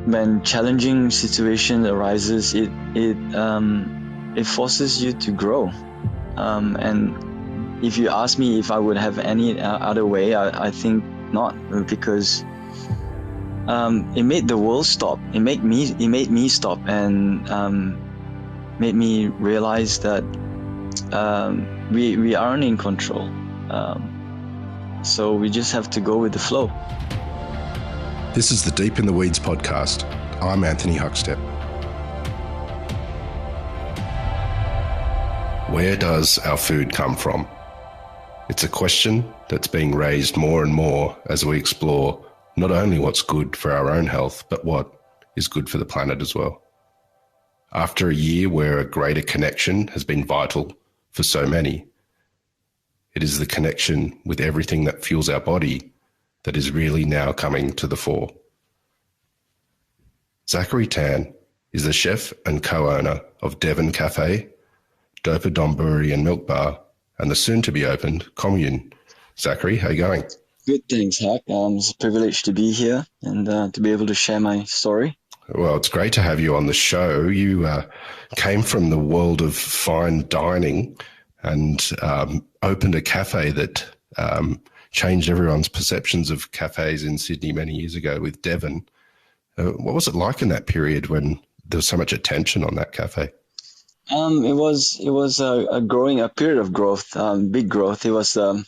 when challenging situation arises, it forces you to grow. And if you ask me if I would have any other way, I think not, because it made the world stop. It made me stop, and made me realize that we aren't in control. So we just have to go with the flow. This is the Deep in the Weeds podcast. I'm Anthony Huckstep. Where does our food come from? It's a question that's being raised more and more as we explore not only what's good for our own health, but what is good for the planet as well. After a year where a greater connection has been vital for so many, it is the connection with everything that fuels our body that is really now coming to the fore. Zachery Tan is the chef and co-owner of Devon Café, Dopa Donburi and Milk Bar, and the soon-to-be-opened Commune. Zachary, how are you going? Good, thanks, Huck. It's a privilege to be here and to be able to share my story. Well, it's great to have you on the show. You came from the world of fine dining and opened a cafe that changed everyone's perceptions of cafes in Sydney many years ago with Devon. What was it like in that period when there was so much attention on that cafe? It was a period of growth, big growth. It was the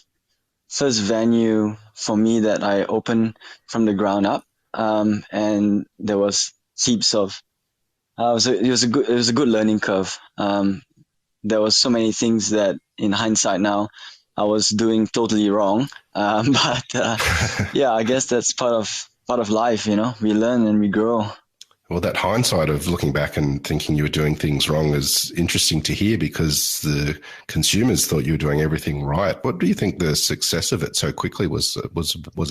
first venue for me that I opened from the ground up, and there was heaps of. It was a good learning curve. There was so many things that, in hindsight now, I was doing totally wrong. But yeah, I guess that's part of life. You know, we learn and we grow. Well, that hindsight of looking back and thinking you were doing things wrong is interesting to hear because the consumers thought you were doing everything right. What do you think the success of it so quickly was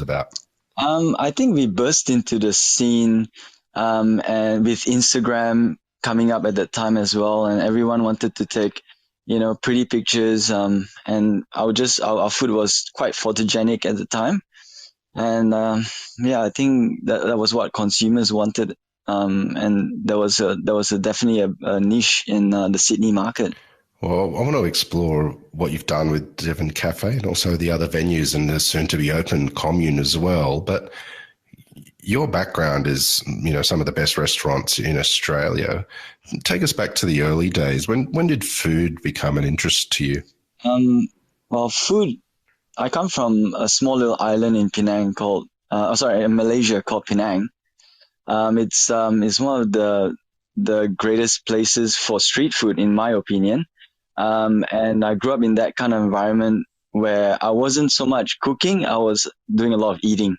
about? I think we burst into the scene, and with Instagram coming up at that time as well, and everyone wanted to take, pretty pictures. And our food was quite photogenic at the time, and I think that was what consumers wanted. And there was definitely a niche in the Sydney market. Well, I want to explore what you've done with Devon Café and also the other venues and the soon-to-be-open Commune as well. But your background is, some of the best restaurants in Australia. Take us back to the early days. When did food become an interest to you? Well, food. I come from a small little island in Penang in Malaysia called Penang. It's one of the greatest places for street food, in my opinion. And I grew up in that kind of environment where I wasn't so much cooking; I was doing a lot of eating.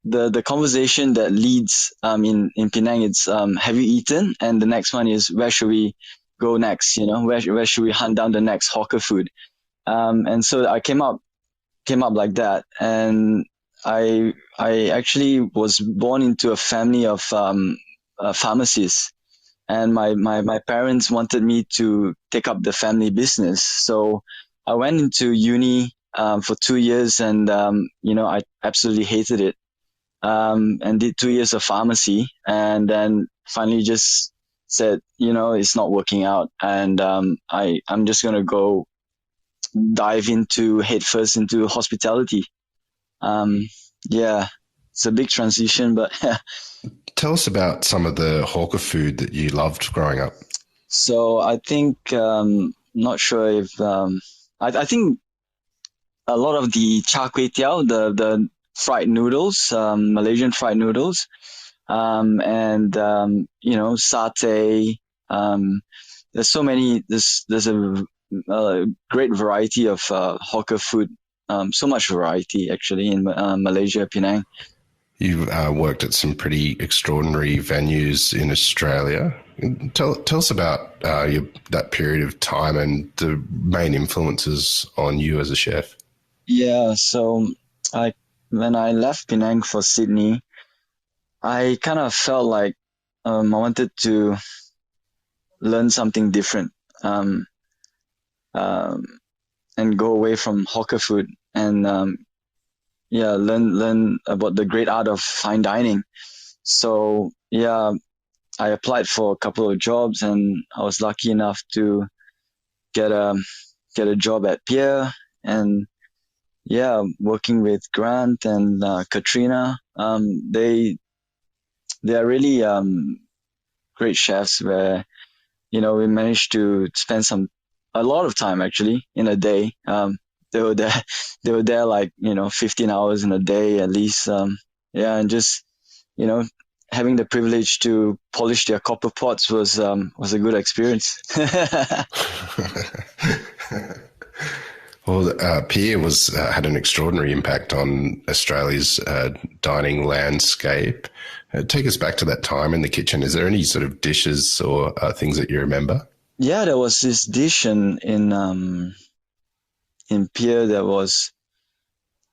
The conversation that leads in Penang, it's have you eaten? And the next one is, where should we go next? Where should we hunt down the next hawker food? And so I came up like that, and I actually was born into a family of pharmacists, and my parents wanted me to take up the family business. So I went into uni for 2 years, and I absolutely hated it, and did 2 years of pharmacy, and then finally just said, it's not working out, and I'm just gonna go dive headfirst into hospitality. It's a big transition, but Tell us about some of the hawker food that you loved growing up. So I think, not sure if, I think a lot of the char kway teow, the fried noodles, Malaysian fried noodles, and satay. There's so many, there's a great variety of hawker food, so much variety actually in Malaysia, Penang. You've worked at some pretty extraordinary venues in Australia. Tell us about that period of time and the main influences on you as a chef. Yeah, so when I left Penang for Sydney, I kind of felt like I wanted to learn something different. And go away from hawker food. And learn about the great art of fine dining. So yeah, I applied for a couple of jobs, and I was lucky enough to get a get a job at Pier, and yeah, working with Grant and Katrina. They are really great chefs. Where we managed to spend a lot of time actually in a day. They were there they were there like 15 hours in a day at least. Yeah, and just you know having the privilege to polish their copper pots was a good experience. Well, Pierre was had an extraordinary impact on Australia's dining landscape. Take us back to that time in the kitchen. Is there any sort of dishes or things that you remember? Yeah, there was this dish in Pier that was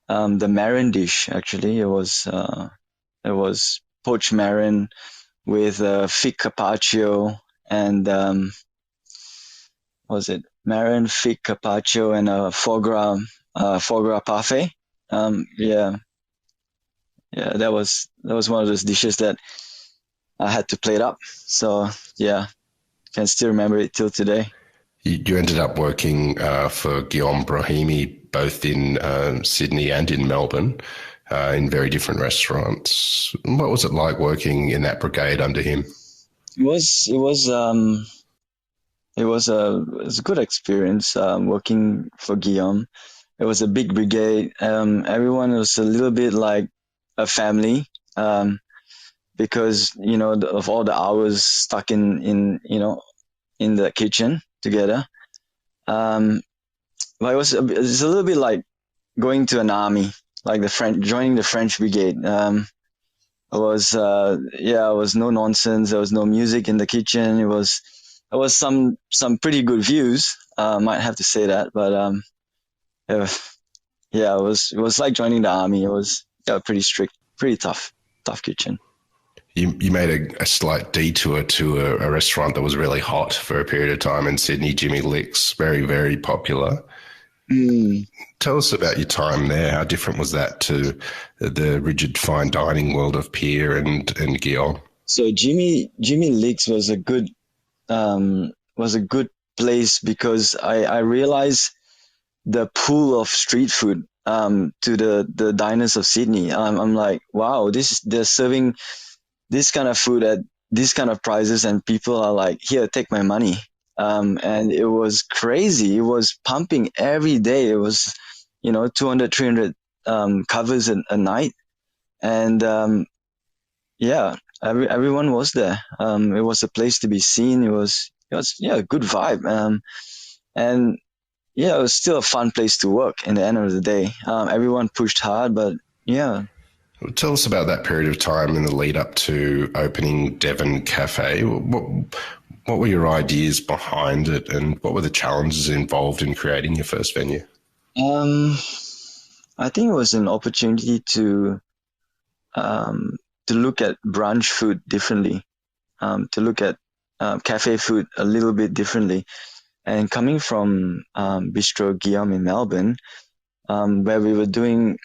the Marin dish. Actually, it was poached Marin with fig carpaccio and what was it Marin, fig carpaccio, and a foie gras parfait. Yeah, yeah, that was one of those dishes that I had to plate up. So yeah, can still remember it till today. You ended up working for Guillaume Brahimi both in Sydney and in Melbourne in very different restaurants. What was it like working in that brigade under him? It was a good experience working for Guillaume. It was a big brigade. Everyone was a little bit like a family, because of all the hours stuck in the kitchen together. Um, but it's a little bit like going to an army, like joining the French brigade. It was no nonsense. There was no music in the kitchen. It was some pretty good views. Might have to say that, but yeah, it was like joining the army. It was, yeah, pretty strict, pretty tough kitchen. You made a slight detour to a restaurant that was really hot for a period of time in Sydney, Jimmy Lick's, very, very popular. Mm. Tell us about your time there. How different was that to the rigid fine dining world of Pierre and Guillaume? So Jimmy Leaks was a good place because I realized the pool of street food to the diners of Sydney. I'm like, wow, they're serving this kind of food at this kind of prices, and people are like, here, take my money. And it was crazy. It was pumping every day. It was 200, 300 covers a night. And yeah, everyone was there. It was a place to be seen. It was yeah, a good vibe. And yeah, it was still a fun place to work in the end of the day. Everyone pushed hard, but yeah. Tell us about that period of time in the lead up to opening Devon Café. What were your ideas behind it, and what were the challenges involved in creating your first venue? Um, I think it was an opportunity um, to look at brunch food differently, to look at cafe food a little bit differently. And coming from Bistro Guillaume in Melbourne, where we were doing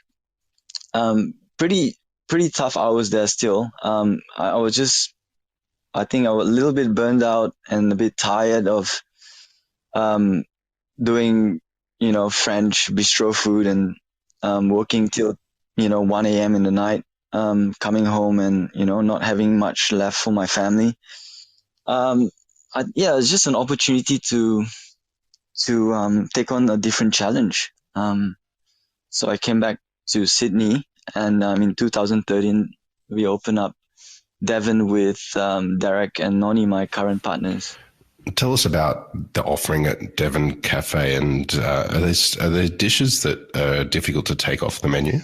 pretty tough hours there still. I was just, I think I was a little bit burned out and a bit tired of um, doing, French bistro food, and working till 1 a.m. in the night, coming home and not having much left for my family. Um, yeah, it's just an opportunity to take on a different challenge. So I came back to Sydney, and in 2013 we opened up Devon with Derek and Noni, my current partners. Tell us about the offering at Devon Cafe, and are there dishes that are difficult to take off the menu?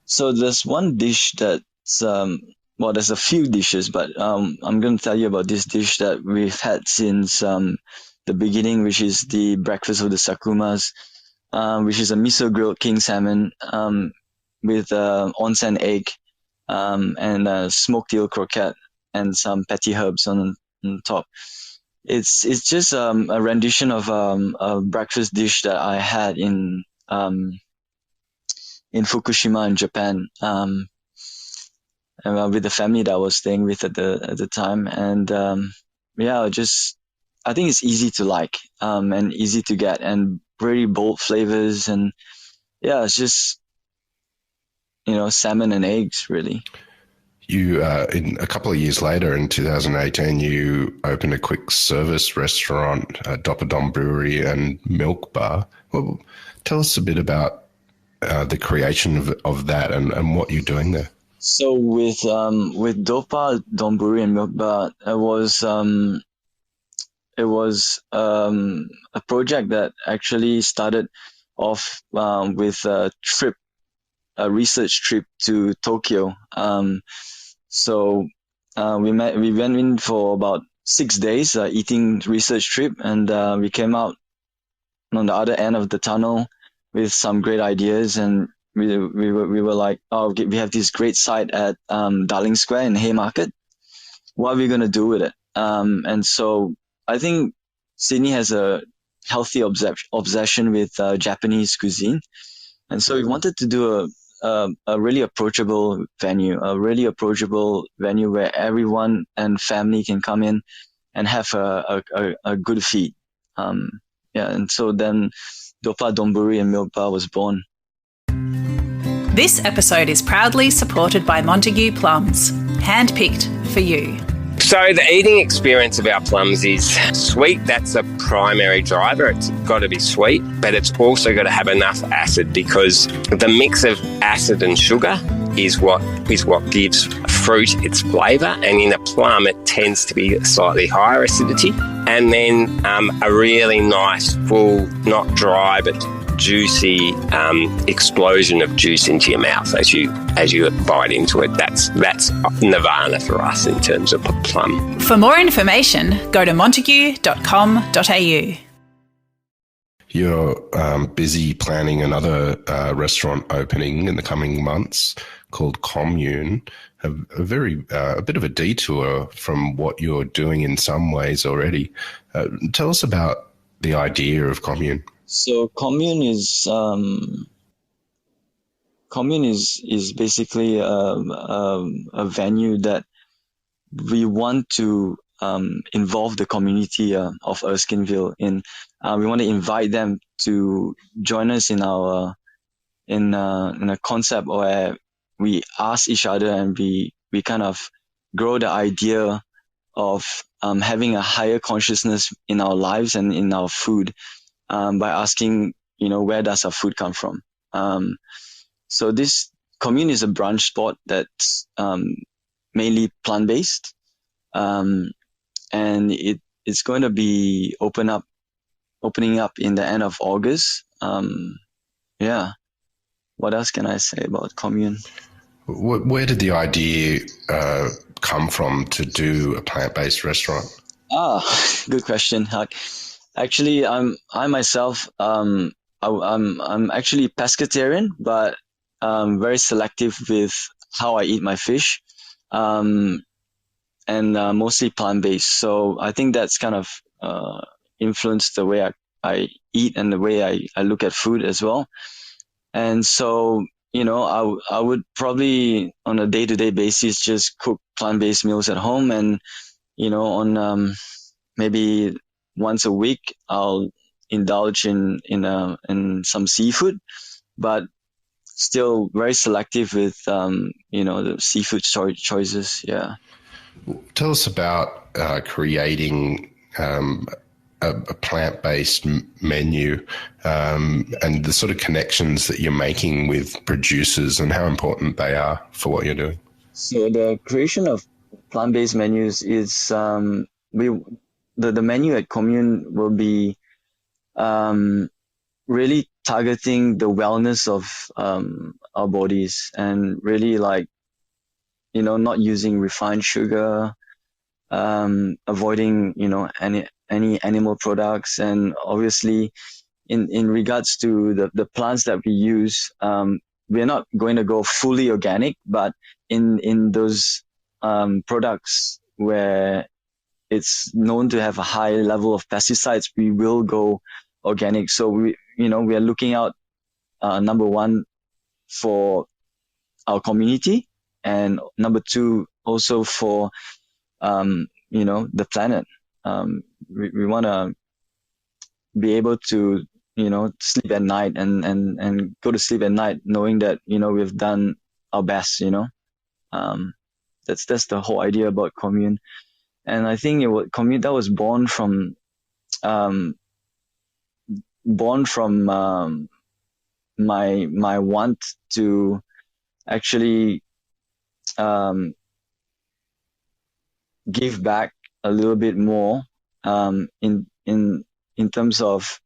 So there's one dish that's well, there's a few dishes, but I'm going to tell you about this dish that we've had since the beginning, which is the breakfast of the Sakumas, which is a miso grilled king salmon with onsen egg, and smoked eel croquette and some patty herbs on top. It's just a rendition of a breakfast dish that I had in Fukushima in Japan. And with the family that I was staying with at the time, and yeah, just I think it's easy to like, and easy to get, and very bold flavors, and yeah, it's just salmon and eggs really. You, in a couple of years later, in 2018, you opened a quick service restaurant, Dopa Brewery and Milk Bar. Well, tell us a bit about the creation of that and what you're doing there. So with Dopa Donburi and Milk Bar, it was a project that actually started off with a research trip to Tokyo. So we went in for about 6 days, eating research trip, and we came out on the other end of the tunnel with some great ideas, and we were like, oh, we have this great site at Darling Square in Haymarket. What are we gonna do with it? And so I think Sydney has a healthy obsession with Japanese cuisine, and so we wanted to do a really approachable venue where everyone and family can come in and have a good feed. Yeah, and so then Dopa Donburi and Milk Bar was born. This episode is proudly supported by Montague Plums, handpicked for you. So the eating experience of our plums is sweet. That's a primary driver. It's got to be sweet, but it's also got to have enough acid, because the mix of acid and sugar is what gives fruit its flavour. And in a plum, it tends to be slightly higher acidity. And then a really nice, full, not dry, but juicy explosion of juice into your mouth as you bite into it. That's nirvana for us in terms of a plum. For more information, go to montague.com.au. You're busy planning another restaurant opening in the coming months called Commune. A bit of a detour from what you're doing in some ways already. Tell us about the idea of Commune. So Commune is basically a venue that we want to involve the community of Erskineville in. We want to invite them to join us in our in a concept where we ask each other, and we kind of grow the idea of having a higher consciousness in our lives and in our food, by asking, where does our food come from? So this Commune is a brunch spot that's mainly plant-based, and it's going to be opening up in the end of August. Yeah. What else can I say about Commune? Where did the idea come from to do a plant-based restaurant? Good question, Huck. Actually, I myself, I'm actually pescatarian, but very selective with how I eat my fish, and mostly plant-based. So I think that's kind of influenced the way I eat and the way I look at food as well. And so, I would probably on a day-to-day basis just cook plant-based meals at home, and on maybe once a week I'll indulge in some seafood, but still very selective with the seafood choices. Yeah. Tell us about creating a plant-based menu, and the sort of connections that you're making with producers and how important they are for what you're doing. So the creation of plant-based menus is the menu at Commune will be really targeting the wellness of our bodies, and really not using refined sugar, avoiding any animal products, and obviously in regards to the plants that we use, we're not going to go fully organic, but in those products where it's known to have a high level of pesticides, we will go organic. So we are looking out, number one, for our community, and number two, also for the planet. We want to be able to sleep at night and go to sleep at night knowing that we've done our best. That's the whole idea about Commune, and I think Commune that was um, born from my want to actually um, give back a little bit more, in terms of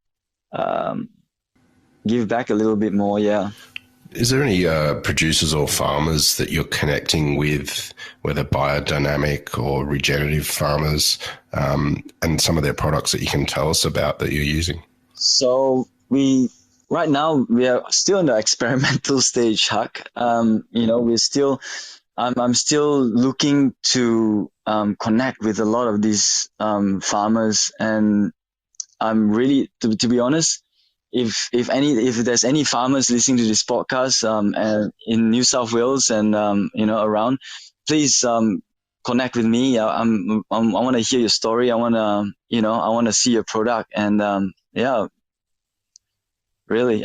give back a little bit more. Yeah. Is there any producers or farmers that you're connecting with, whether biodynamic or regenerative farmers, and some of their products that you can tell us about that you're using? So right now we are still in the experimental stage, Huck. We're still I'm still looking to connect with a lot of these farmers, and I'm really, to be honest, if there's any farmers listening to this podcast and in New South Wales and around, please connect with me. I want to hear your story. I want to see your product, and yeah, really.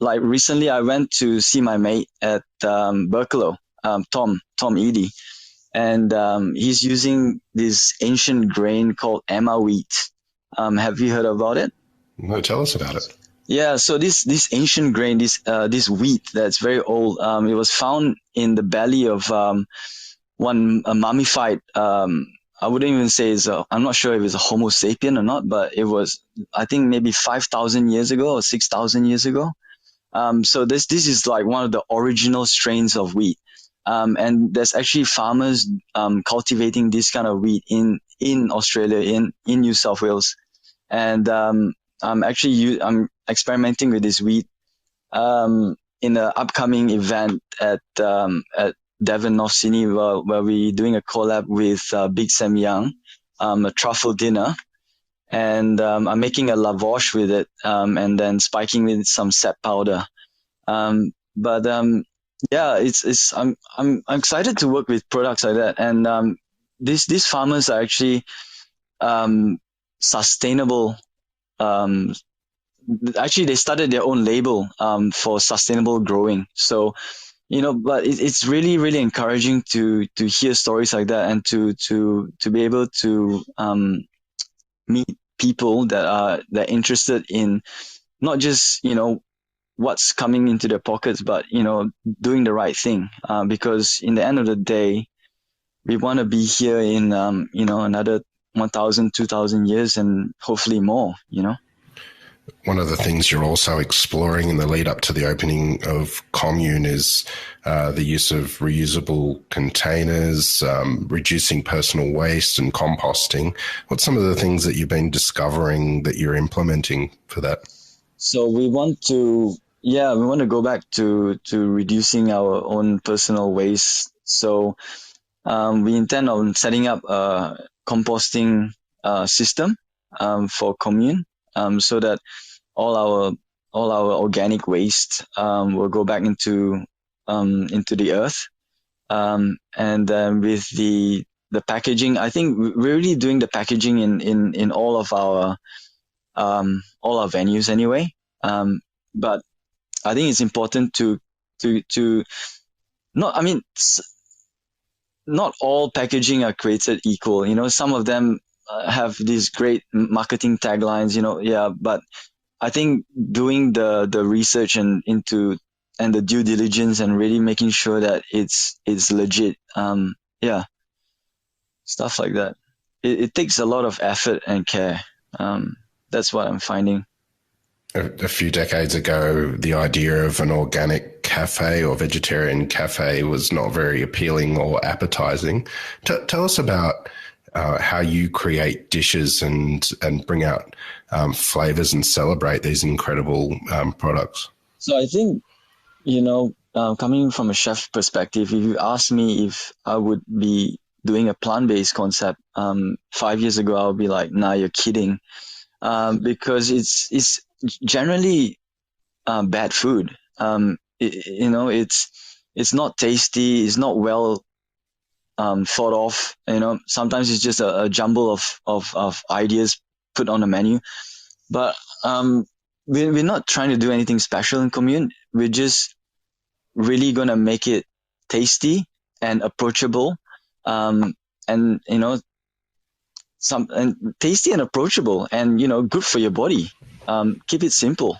Like recently, I went to see my mate at Berkeley, Tom Edie, and he's using this ancient grain called Emma wheat. Have you heard about it? No, tell us about it. Yeah, so this ancient grain, this wheat that's very old, it was found in the belly of a mummified. I wouldn't even say I'm not sure if it's a Homo sapien or not, but it was, I think, maybe 5,000 years ago or 6,000 years ago. So this is like one of the original strains of wheat, and there's actually farmers cultivating this kind of wheat in Australia, in New South Wales, and I'm experimenting with this wheat in an upcoming event at Devon North Sydney, where we're doing a collab with Big Sam Young, a truffle dinner, and I'm making a lavash with it, and then spiking with some sap powder. But yeah, I'm excited to work with products like that, and these farmers are actually sustainable. Actually, they started their own label for sustainable growing. So, but it's really, really encouraging to hear stories like that, and to be able to meet people that are interested in not just what's coming into their pockets, but doing the right thing. Because in the end of the day, we want to be here in another 1,000, 2,000 years, and hopefully more. One of the things you're also exploring in the lead up to the opening of Commune is the use of reusable containers, reducing personal waste, and composting. What's some of the things that you've been discovering that you're implementing for that? So we want to go back to reducing our own personal waste. So we intend on setting up a composting system for Commune, so that all our organic waste will go back into the earth, and then with the packaging, I think we're really doing the packaging in all of our venues anyway. But I think it's important to not. I mean, not all packaging are created equal. Some of them have these great marketing taglines. Yeah, but I think doing the research and the due diligence and really making sure that it's legit. Yeah, stuff like that. It takes a lot of effort and care. That's what I'm finding. A few decades ago, the idea of an organic cafe or vegetarian cafe was not very appealing or appetizing. Tell us about how you create dishes and bring out flavors and celebrate these incredible products. So I think, coming from a chef perspective, if you ask me if I would be doing a plant-based concept 5 years ago, I would be like, nah, you're kidding. Because it's generally bad food. it's not tasty, it's not well thought of. Sometimes it's just a jumble of ideas put on the menu. But we're not trying to do anything special in Commune. We're just really gonna make it tasty and approachable, and tasty and approachable, and good for your body. Keep it simple.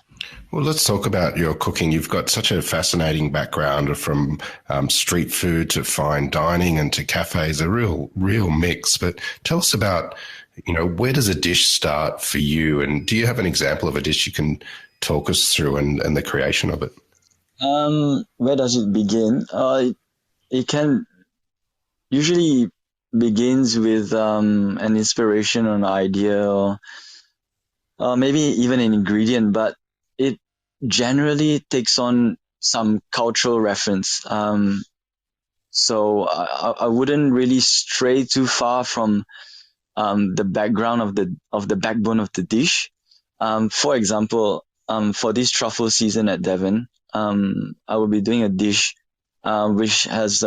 Well, let's talk about your cooking. You've got such a fascinating background from street food to fine dining and to cafes, a real mix. But tell us about, where does a dish start for you? And do you have an example of a dish you can talk us through and the creation of it? Where does it begin? It can usually begins with an inspiration or an idea, or maybe even an ingredient, but it generally takes on some cultural reference. So I wouldn't really stray too far from the background of the backbone of the dish. For example, for this truffle season at Devon, I will be doing a dish which has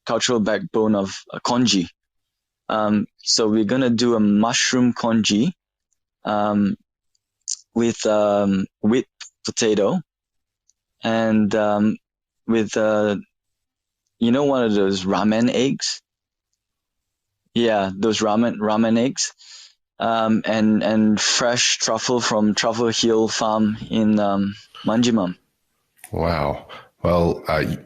cultural backbone of congee. So we're gonna do a mushroom congee with whipped potato and with one of those ramen eggs. Yeah, those ramen eggs. And fresh truffle from Truffle Hill Farm in Manjimam. Wow. Well,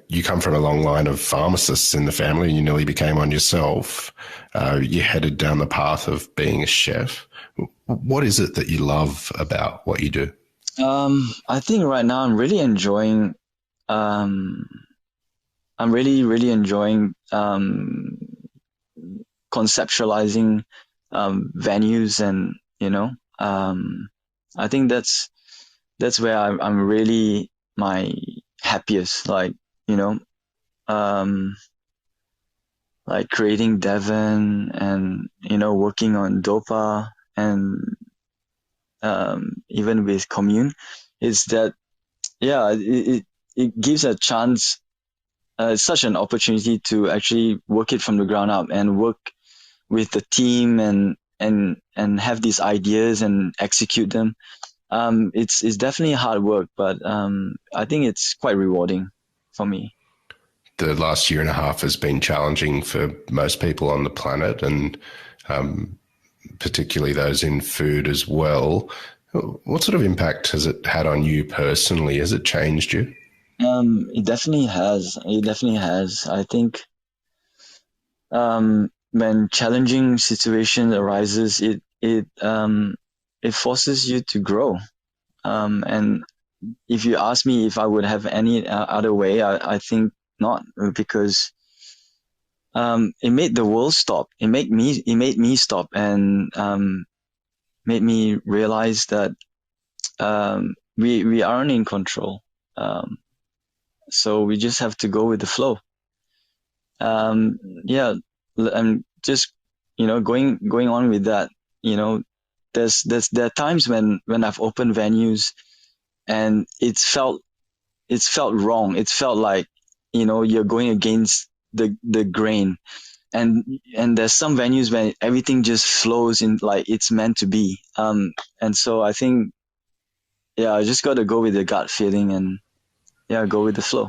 you come from a long line of pharmacists in the family and you nearly became one yourself. You headed down the path of being a chef. What is it that you love about what you do? I think right now I'm really enjoying conceptualizing venues, and I think that's where I'm really my happiest, like creating Devon and working on Dopa and even with Commune, is that it gives a chance, such an opportunity to actually work it from the ground up and work with the team and have these ideas and execute them. It's definitely hard work, but I think it's quite rewarding for me. The last year and a half has been challenging for most people on the planet, and particularly those in food as well. What sort of impact has it had on you personally? Has it changed you? It definitely has. I think when challenging situation arises, it forces you to grow. And if you ask me if I would have any other way, I think not, because it made the world stop. It made me stop, and made me realize that we aren't in control. So we just have to go with the flow. I'm just going on with that. There are times when I've opened venues and it's felt wrong. It felt like you're going against the grain, and there's some venues where everything just flows in like it's meant to be. And so I think I just got to go with the gut feeling and go with the flow.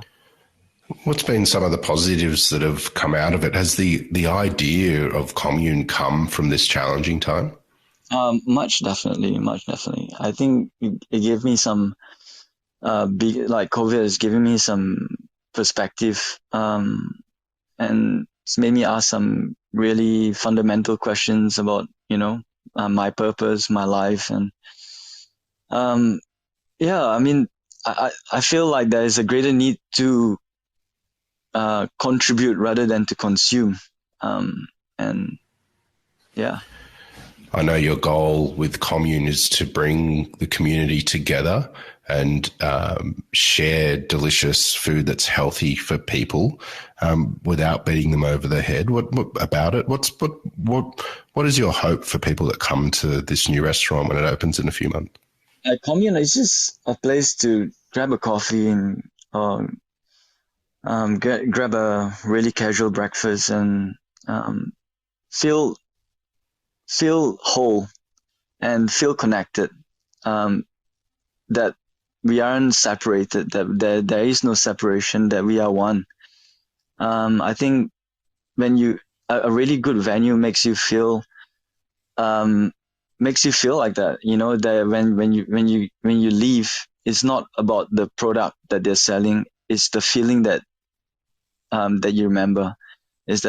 What's been some of the positives that have come out of it? Has the idea of Commune come from this challenging time? Much definitely. I think it gave me some COVID has given me some perspective, and it's made me ask some really fundamental questions about my purpose, my life, and I feel like there is a greater need to contribute rather than to consume, I know your goal with Commune is to bring the community together and share delicious food that's healthy for people without beating them over the head. What about it? What is your hope for people that come to this new restaurant when it opens in a few months? Commune is just a place to grab a coffee and grab a really casual breakfast and feel whole and feel connected. That we aren't separated. That there is no separation. That we are one. I think when a really good venue makes you feel like that. That when you leave, it's not about the product that they're selling. It's the feeling that you remember. It's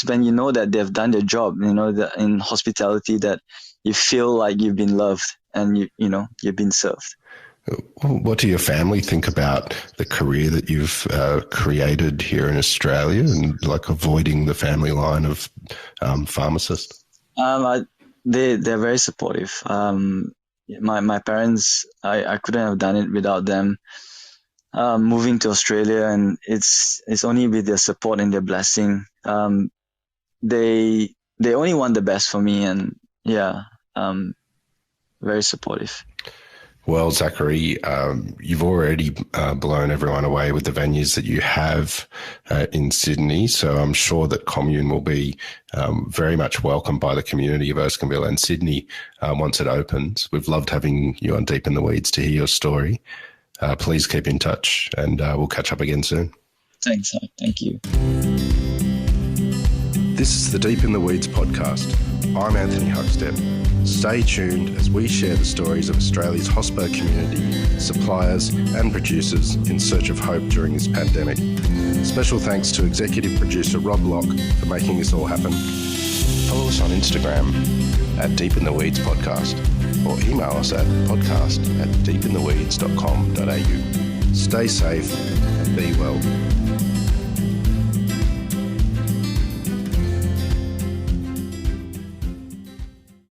when you know that they've done their job. That in hospitality, that you feel like you've been loved and you've been served. What do your family think about the career that you've created here in Australia and like avoiding the family line of pharmacist? They're very supportive. My parents, I couldn't have done it without them. Moving to Australia, and it's only with their support and their blessing. They only want the best for me, and very supportive. Well, Zachary, you've already blown everyone away with the venues that you have in Sydney, so I'm sure that Commune will be very much welcomed by the community of Erskineville and Sydney once it opens. We've loved having you on Deep in the Weeds to hear your story. Please keep in touch, and we'll catch up again soon. Thanks. Thank you. This is the Deep in the Weeds podcast. I'm Anthony Huckstep. Stay tuned as we share the stories of Australia's hospo community, suppliers and producers in search of hope during this pandemic. Special thanks to executive producer Rob Locke for making this all happen. Follow us on Instagram at Deep in the Weeds Podcast or email us at podcast@deepintheweeds.com.au. Stay safe and be well.